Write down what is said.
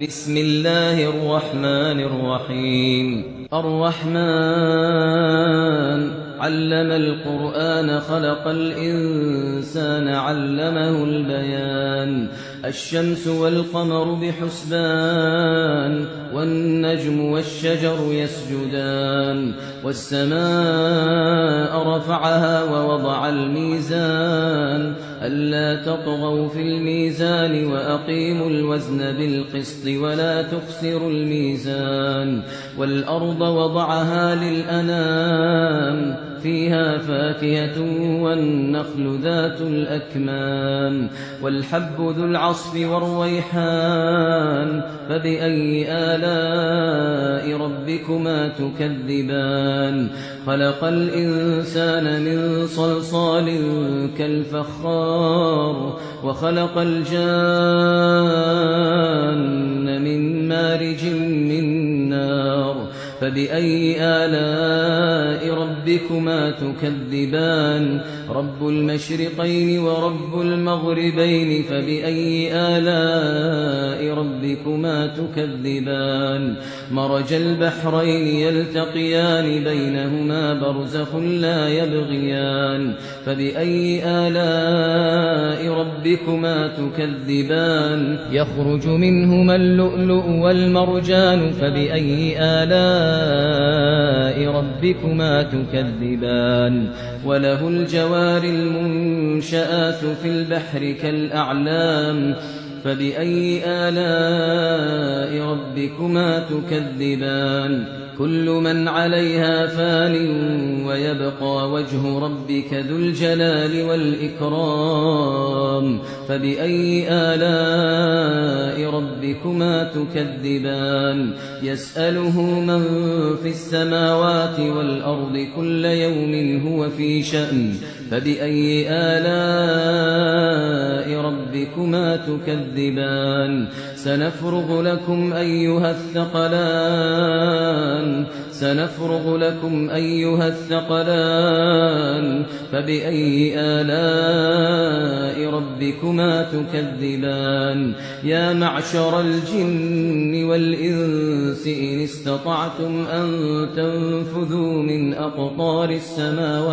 بسم الله الرحمن الرحيم الرحمن علم القرآن خلق الإنسان علمه البيان الشمس والقمر بحسبان والنجم والشجر يسجدان والسماء رفعها ووضع الميزان ألا تطغوا في الميزان وأقيموا الوزن بالقسط ولا تخسروا الميزان والأرض وضعها للأنام فيها فاكهة والنخل ذات الأكمام والحب ذو العصف والريحان فبأي آلاء ربكما تكذبان خلق الإنسان من صلصال كالفخار وخلق الجان من مارج من نار فبأي آلاء ربكما تكذبان رب المشرقين ورب المغربين فبأي آلاء ربكما تكذبان مرج البحرين يلتقيان بينهما برزخ لا يبغيان فبأي آلاء ربكما تكذبان يخرج منهما اللؤلؤ والمرجان فبأي آلاء ربكما تكذبان وله الجوار المنشآت في البحر كالأعلام فبأي آلاء ربكما تكذبان كل من عليها فان ويبقى وجه ربك ذو الجلال والإكرام فبأي آلاء ربكما تكذبان يسأله من في السماوات والأرض كل يوم هو في شأن فبأي آلاء ربكما تكذبان سنفرغ لكم أيها الثقلان فبأي آلاء ربكما تكذبان يا معشر الجن والإنس إن استطعتم أن تنفذوا من أقطار السماوات